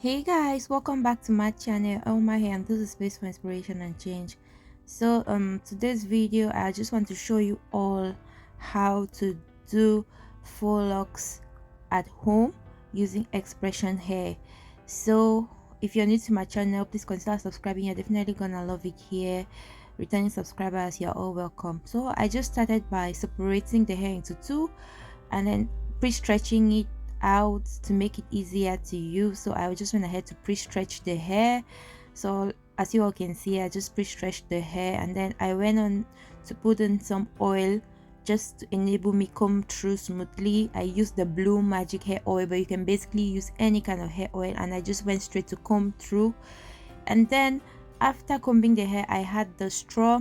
Hey guys, welcome back to my channel. Elma here, and this is Space for Inspiration and Change. So today's video I just want to show you all how to do faux locks at home using expression hair. So if you're new to my channel, please consider subscribing. You're definitely gonna love it here. Returning subscribers, you're all welcome. So I just started by separating the hair into two and then pre-stretching it out to make it easier to use. So I just went ahead to pre-stretch the hair. So as you all can see, I just pre-stretched the hair, and then I went on to put in some oil just to enable me comb through smoothly. I used the blue magic hair oil, but you can basically use any kind of hair oil, and I just went straight to comb through. And then after combing the hair, I had the straw.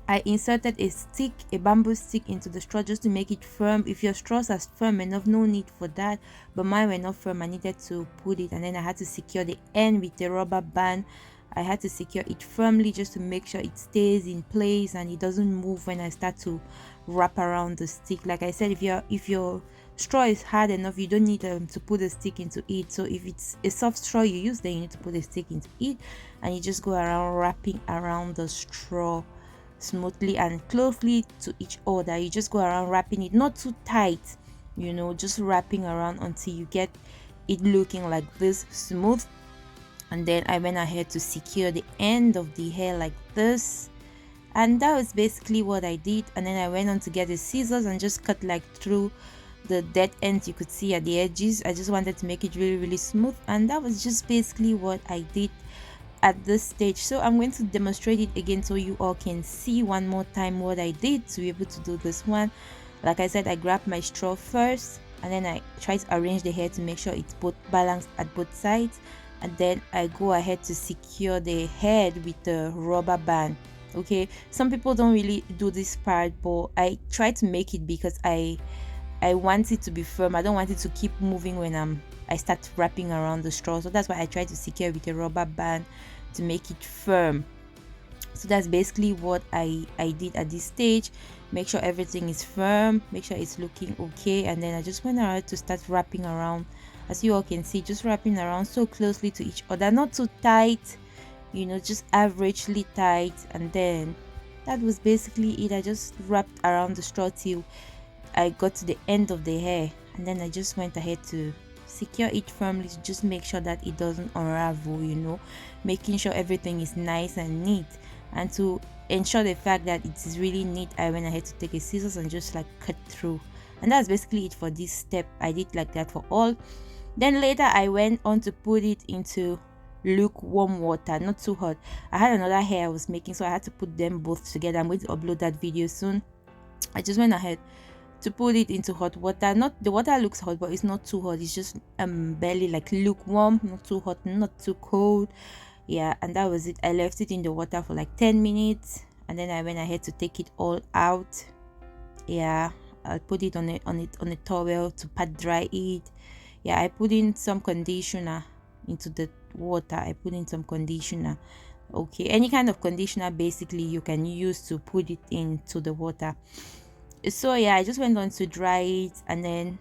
I inserted a bamboo stick into the straw just to make it firm. If your straws are firm enough, no need for that, but mine were not firm. I needed to put it, and then I had to secure the end with a rubber band. I had to secure it firmly just to make sure it stays in place and it doesn't move when I start to wrap around the stick. Like I said, if your straw is hard enough, you don't need to put a stick into it. So if it's a soft straw you use, then you need to put a stick into it, and you just go around wrapping around the straw smoothly and closely to each other. You just go around wrapping it, not too tight, just wrapping around until you get it looking like this, smooth. And then I went ahead to secure the end of the hair like this, and that was basically what I did. And then I went on to get the scissors and just cut like through the dead ends you could see at the edges. I just wanted to make it really smooth, and that was just basically what I did at this stage. So I'm going to demonstrate it again so you all can see one more time what I did to be able to do this one. Like I said, I grabbed my straw first, and then I try to arrange the hair to make sure it's both balanced at both sides, and then I go ahead to secure the head with the rubber band. Okay, some people don't really do this part, but I try to make it because I want it to be firm. I don't want it to keep moving when I start wrapping around the straw. So that's why I try to secure with a rubber band to make it firm. So that's basically what I did at this stage. Make sure everything is firm, make sure it's looking okay, and then I just went ahead to start wrapping around. As you all can see, just wrapping around so closely to each other, not too tight, just averagely tight. And then that was basically it. I just wrapped around the straw till I got to the end of the hair, and then I just went ahead to secure it firmly to just make sure that it doesn't unravel, making sure everything is nice and neat. And to ensure the fact that it is really neat, I went ahead to take a scissors and just like cut through. And that's basically it for this step. I did like that for all. Then later I went on to put it into lukewarm water, not too hot. I had another hair I was making, so I had to put them both together. I'm going to upload that video soon. I just went ahead to put it into hot water. Not the water looks hot, but it's not too hot. It's just barely like lukewarm, not too hot, not too cold. Yeah, and that was it. I left it in the water for like 10 minutes, and then I went ahead to take it all out. Yeah, I put it on a towel to pat dry it. Yeah, I put in some conditioner into the water. I put in some conditioner. Okay, any kind of conditioner basically you can use to put it into the water. So yeah, I just went on to dry it, and then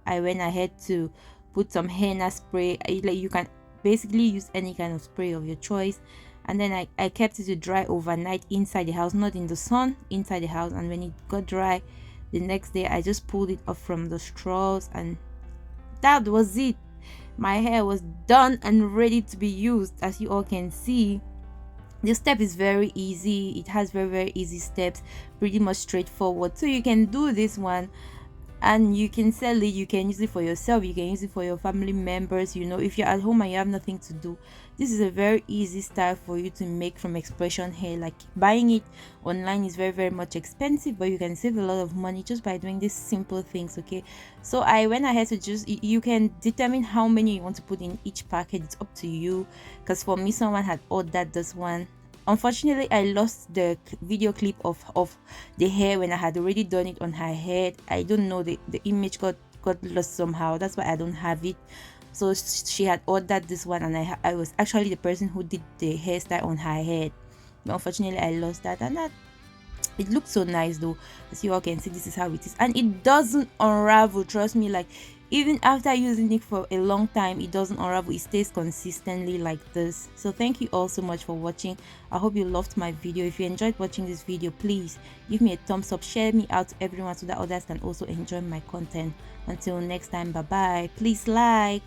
I went ahead to put some henna spray. Like, you can basically use any kind of spray of your choice. And then I kept it to dry overnight inside the house, not in the sun, inside the house. And when it got dry the next day, I just pulled it off from the straws, and that was it. My hair was done and ready to be used. As you all can see, this step is very easy. It has very easy steps, pretty much straightforward. So you can do this one and you can sell it. You can use it for yourself, you can use it for your family members. If you're at home and you have nothing to do, this is a very easy style for you to make from expression hair. Like, buying it online is very much expensive, but you can save a lot of money just by doing these simple things. Okay, so I went ahead to just, you can determine how many you want to put in each packet. It's up to you, because for me, someone had ordered this one. Unfortunately, I lost the video clip of the hair when I had already done it on her head. I don't know, the image got lost somehow. That's why I don't have it. So she had ordered this one, and I was actually the person who did the hairstyle on her head. But unfortunately, I lost that, and that it looks so nice though. As you all can see, this is how it is, and it doesn't unravel, trust me. Like, even after using it for a long time, it doesn't unravel. It stays consistently like this. So thank you all so much for watching. I hope you loved my video. If you enjoyed watching this video, please give me a thumbs up, share me out to everyone so that others can also enjoy my content. Until next time, bye bye. Please like.